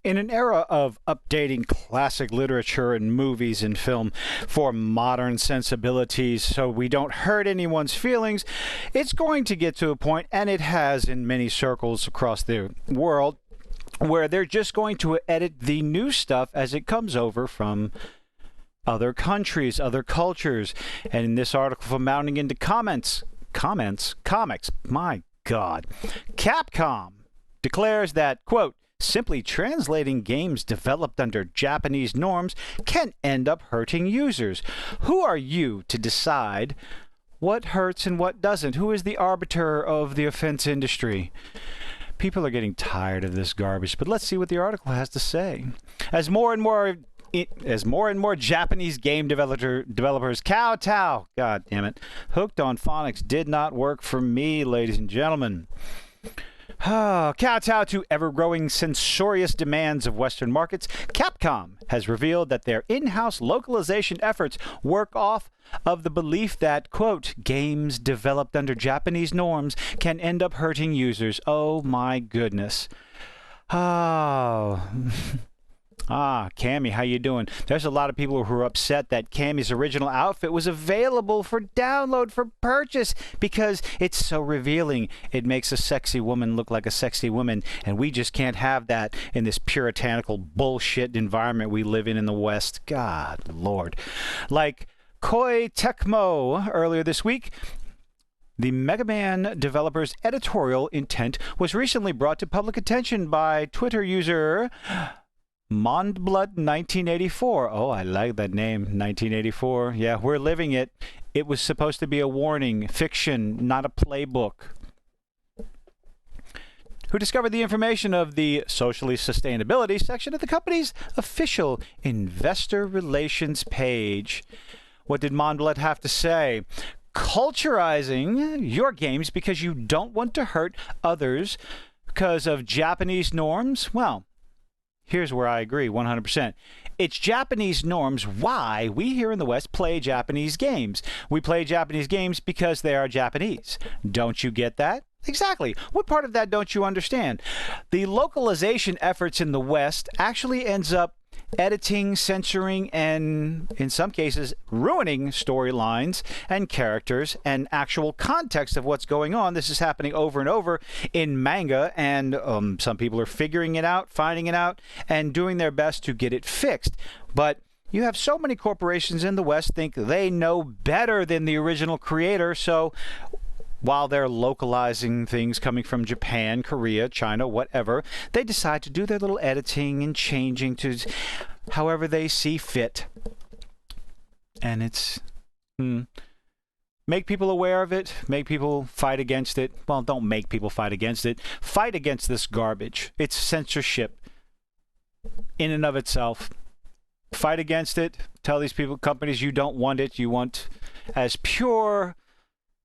In an era of updating classic literature and movies and film for modern sensibilities so we don't hurt anyone's feelings, it's going to get to a point, and it has in many circles across the world, where they're just going to edit the new stuff as it comes over from other countries, other cultures. And in this article from Mounting into Comics, my God, Capcom declares that, quote, simply translating games developed under Japanese norms can end up hurting users. Who are you to decide what hurts and what doesn't? Who is the arbiter of the offense industry? People are getting tired of this garbage, but let's see what the article has to say. As more and more Japanese game developers kowtow, God damn it, hooked on phonics did not work for me, ladies and gentlemen. Kowtow to ever-growing censorious demands of Western markets, Capcom has revealed that their in-house localization efforts work off of the belief that, quote, games developed under Japanese norms can end up hurting users. Oh my goodness. Oh. Cammy, how you doing? There's a lot of people who are upset that Cammy's original outfit was available for download for purchase because it's so revealing. It makes a sexy woman look like a sexy woman, and we just can't have that in this puritanical bullshit environment we live in the West. God, Lord. Like Koei Tecmo earlier this week, the Mega Man developer's editorial intent was recently brought to public attention by Twitter user Mondblood 1984. Oh, I like that name, 1984. Yeah, we're living it. It was supposed to be a warning, fiction, not a playbook. Who discovered the information of the socially sustainability section of the company's official investor relations page. What did Mondblood have to say? Culturizing your games because you don't want to hurt others because of Japanese norms? Well, here's where I agree 100%. It's Japanese norms why we here in the West play Japanese games. We play Japanese games because they are Japanese. Don't you get that? Exactly. What part of that don't you understand? The localization efforts in the West actually ends up editing, censoring, and in some cases ruining storylines and characters and actual context of what's going on. This is happening over and over in manga, and some people are figuring it out, finding it out, and doing their best to get it fixed. But you have so many corporations in the West think they know better than the original creator, so while they're localizing things coming from Japan, Korea, China, whatever, they decide to do their little editing and changing to however they see fit. And it's make people aware of it, make people fight against it. Well, don't make people fight against it. Fight against this garbage. It's censorship in and of itself. Fight against it. Tell these people, companies, you don't want it. You want as pure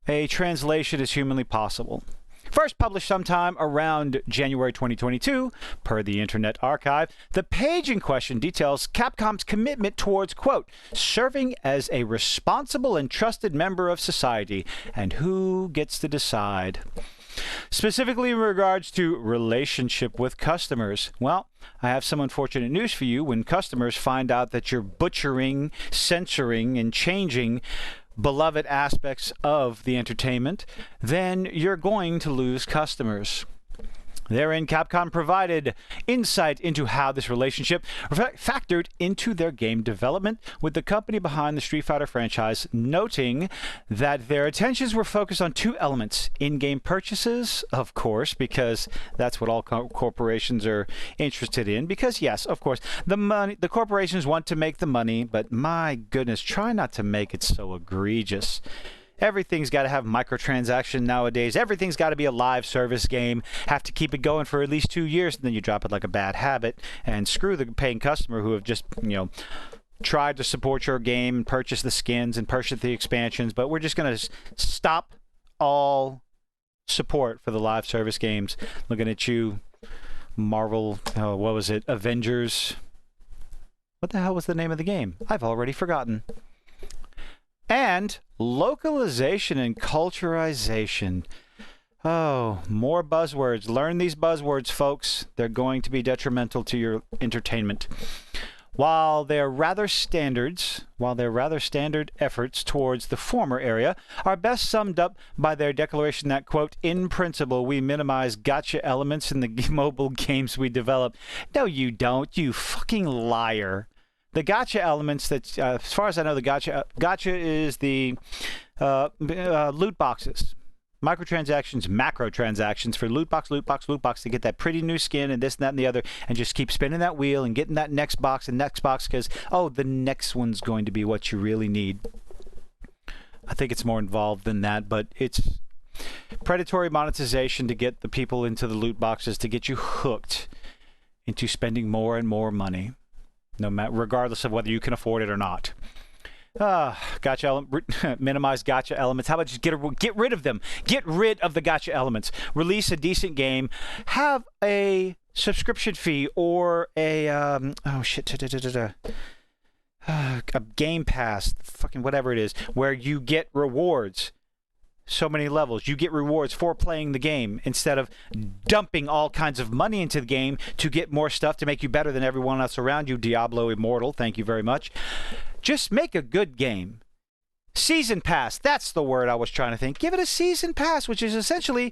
a translation as humanly possible. First published sometime around January 2022, per the Internet Archive, the page in question details Capcom's commitment towards, quote, serving as a responsible and trusted member of society, and who gets to decide. Specifically in regards to relationship with customers, well, I have some unfortunate news for you. When customers find out that you're butchering, censoring, and changing beloved aspects of the entertainment, then you're going to lose customers. Therein, Capcom provided insight into how this relationship factored into their game development, with the company behind the Street Fighter franchise noting that their attentions were focused on two elements: in-game purchases, of course, because that's what all corporations are interested in, because yes, of course, the corporations want to make the money, but my goodness, try not to make it so egregious. Everything's got to have microtransaction nowadays. Everything's got to be a live service game. Have to keep it going for at least 2 years, and then you drop it like a bad habit. And screw the paying customer who have just, tried to support your game and purchase the skins and purchase the expansions. But we're just going to stop all support for the live service games. Looking at you, Marvel, what was it? Avengers. What the hell was the name of the game? I've already forgotten. And localization and culturization. Oh, more buzzwords. Learn these buzzwords, folks. They're going to be detrimental to your entertainment. While they're rather standard efforts towards the former area are best summed up by their declaration that, quote, in principle, we minimize gotcha elements in the mobile games we develop. No, you don't, you fucking liar. The gotcha elements that, as far as I know, the gotcha is the loot boxes. Microtransactions, macrotransactions for loot box to get that pretty new skin and this and that and the other, and just keep spinning that wheel and getting that next box because, oh, the next one's going to be what you really need. I think it's more involved than that, but it's predatory monetization to get the people into the loot boxes, to get you hooked into spending more and more money, regardless of whether you can afford it or not. Gotcha minimize gotcha elements. How about just get rid of them? Get rid of the gotcha elements. Release a decent game. Have a subscription fee or a a Game Pass, fucking whatever it is, where you get rewards. So many levels. You get rewards for playing the game instead of dumping all kinds of money into the game to get more stuff to make you better than everyone else around you. Diablo Immortal, thank you very much. Just make a good game. Season Pass, that's the word I was trying to think. Give it a Season Pass, which is essentially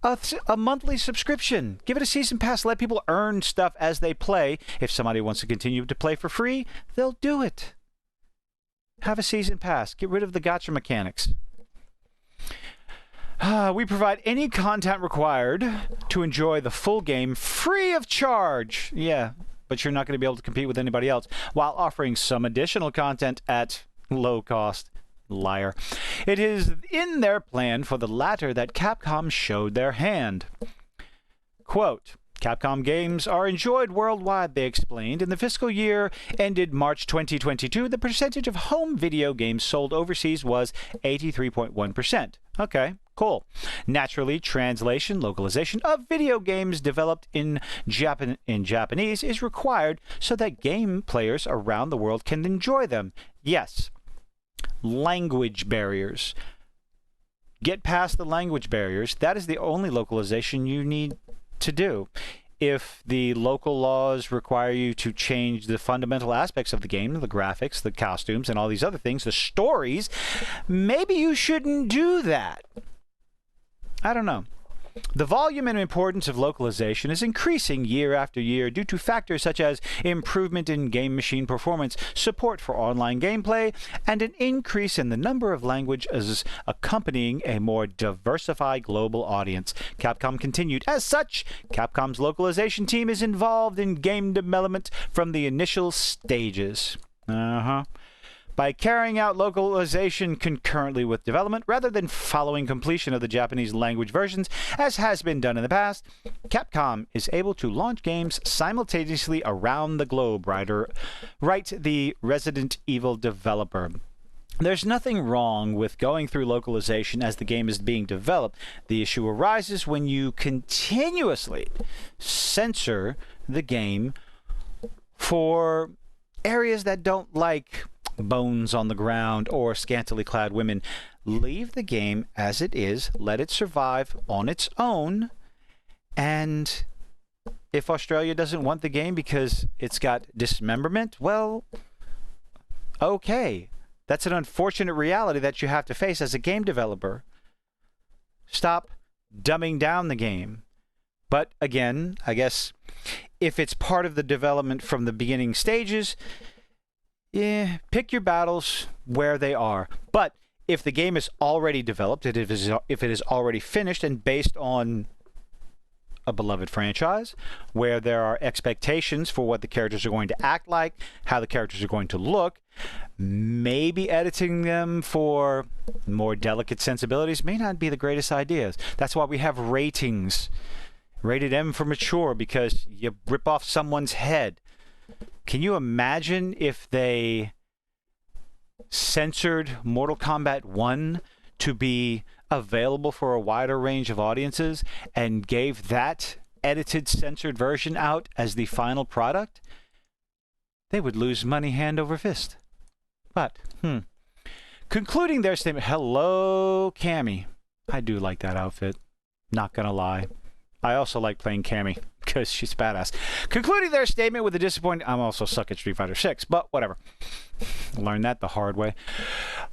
a monthly subscription. Give it a Season Pass. Let people earn stuff as they play. If somebody wants to continue to play for free, they'll do it. Have a Season Pass. Get rid of the gotcha mechanics. We provide any content required to enjoy the full game free of charge. Yeah, but you're not going to be able to compete with anybody else while offering some additional content at low cost. Liar. It is in their plan for the latter that Capcom showed their hand. Quote, Capcom games are enjoyed worldwide, they explained. In the fiscal year ended March 2022, the percentage of home video games sold overseas was 83.1%. Okay, cool. Naturally, translation, localization of video games developed in Japanese is required so that game players around the world can enjoy them. Yes. Language barriers. Get past the language barriers. That is the only localization you need to do. If the local laws require you to change the fundamental aspects of the game, the graphics, the costumes, and all these other things, the stories, maybe you shouldn't do that. I don't know. The volume and importance of localization is increasing year after year due to factors such as improvement in game machine performance, support for online gameplay, and an increase in the number of languages accompanying a more diversified global audience. Capcom continued. As such, Capcom's localization team is involved in game development from the initial stages. By carrying out localization concurrently with development, rather than following completion of the Japanese language versions, as has been done in the past, Capcom is able to launch games simultaneously around the globe, write the Resident Evil developer. There's nothing wrong with going through localization as the game is being developed. The issue arises when you continuously censor the game for areas that don't like bones on the ground or scantily clad women. Leave the game as it is, let it survive on its own, and if Australia doesn't want the game because it's got dismemberment, well, okay. That's an unfortunate reality that you have to face as a game developer. Stop dumbing down the game. But again, I guess if it's part of the development from the beginning stages, pick your battles where they are. But if the game is already developed, if it is already finished and based on a beloved franchise, where there are expectations for what the characters are going to act like, how the characters are going to look, maybe editing them for more delicate sensibilities may not be the greatest ideas. That's why we have ratings. Rated M for mature, because you rip off someone's head. Can you imagine if they censored Mortal Kombat 1 to be available for a wider range of audiences and gave that edited, censored version out as the final product? They would lose money hand over fist. But, concluding their statement, hello, Cammy. I do like that outfit. Not gonna lie. I also like playing Cammy because she's badass. Concluding their statement with a disappointing... I'm also suck at Street Fighter 6, but whatever. Learned that the hard way.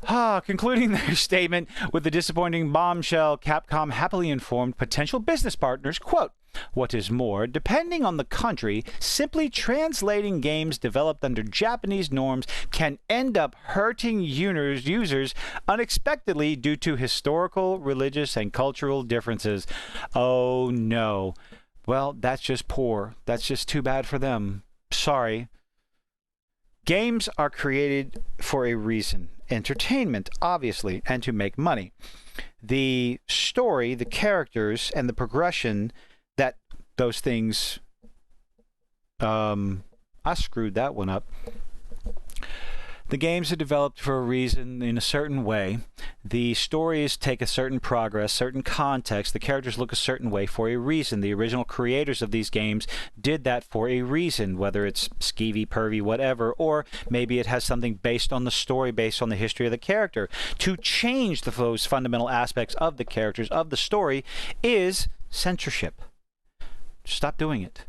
Concluding their statement with the disappointing bombshell, Capcom happily informed potential business partners, quote, "What is more, depending on the country, simply translating games developed under Japanese norms can end up hurting users unexpectedly due to historical, religious, and cultural differences." Oh, no. Well, that's just poor. That's just too bad for them. Sorry. Games are created for a reason. Entertainment, obviously, and to make money. The story, the characters, and the progression that those things... I screwed that one up. The games are developed for a reason in a certain way. The stories take a certain progress, certain context. The characters look a certain way for a reason. The original creators of these games did that for a reason, whether it's skeevy, pervy, whatever, or maybe it has something based on the story, based on the history of the character. To change those fundamental aspects of the characters, of the story, is censorship. Stop doing it.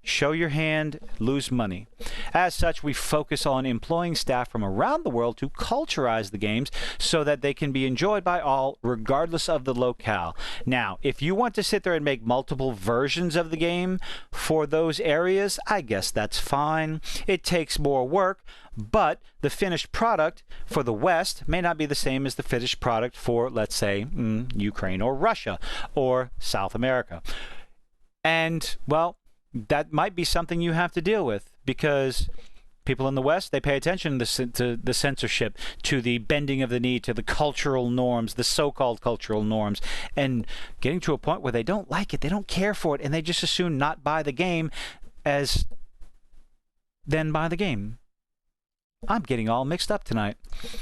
Show your hand, lose money. As such, we focus on employing staff from around the world to culturize the games so that they can be enjoyed by all, regardless of the locale. Now, if you want to sit there and make multiple versions of the game for those areas, I guess that's fine. It takes more work, but the finished product for the West may not be the same as the finished product for, let's say, Ukraine or Russia or South America. And, well, that might be something you have to deal with, because people in the West, they pay attention to the censorship, to the bending of the knee, to the cultural norms, the so-called cultural norms, and getting to a point where they don't like it, they don't care for it, and they just as soon not buy the game as then buy the game. I'm getting all mixed up tonight.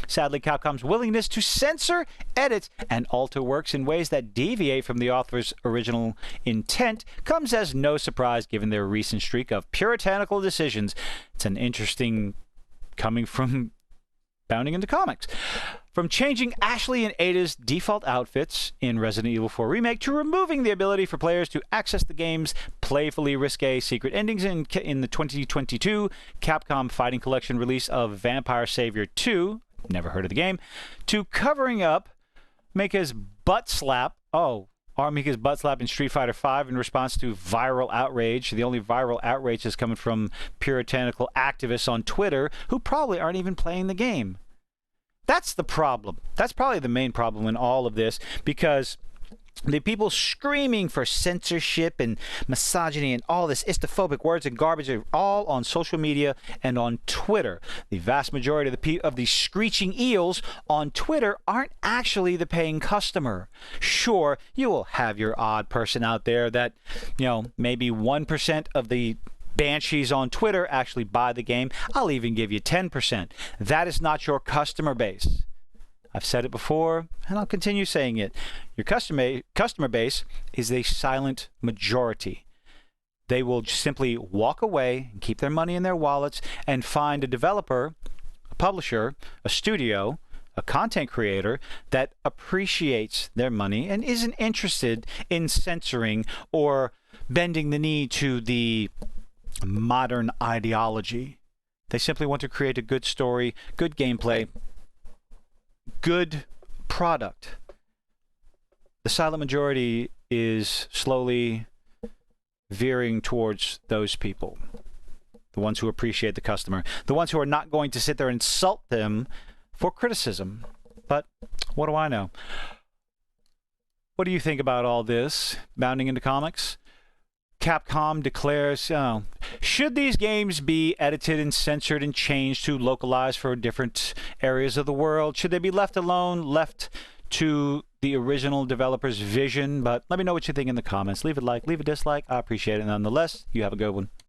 Sadly, Capcom's willingness to censor, edit, and alter works in ways that deviate from the author's original intent comes as no surprise given their recent streak of puritanical decisions. It's an interesting coming from bounding into comics. From changing Ashley and Ada's default outfits in Resident Evil 4 Remake to removing the ability for players to access the game's playfully risque secret endings in the 2022 Capcom Fighting Collection release of Vampire Savior 2, never heard of the game, to covering up Mika's butt slap, Mika's butt slap in Street Fighter 5 in response to viral outrage. The only viral outrage is coming from puritanical activists on Twitter who probably aren't even playing the game. That's the problem. That's probably the main problem in all of this, because the people screaming for censorship and misogyny and all this istophobic words and garbage are all on social media and on Twitter. The vast majority of the screeching eels on Twitter aren't actually the paying customer. Sure, you will have your odd person out there that, maybe 1% of the banshees on Twitter actually buy the game. I'll even give you 10%. That is not your customer base. I've said it before, and I'll continue saying it. Your customer base is a silent majority. They will simply walk away and keep their money in their wallets and find a developer, a publisher, a studio, a content creator that appreciates their money and isn't interested in censoring or bending the knee to the modern ideology. They simply want to create a good story, good gameplay, good product. The silent majority is slowly veering towards those people, the ones who appreciate the customer, the ones who are not going to sit there and insult them for criticism. But what do I know? What do you think about all this? Bounding into comics? Capcom declares, should these games be edited and censored and changed to localize for different areas of the world? Should they be left alone, left to the original developer's vision? But let me know what you think in the comments. Leave a like, leave a dislike. I appreciate it. Nonetheless, you have a good one.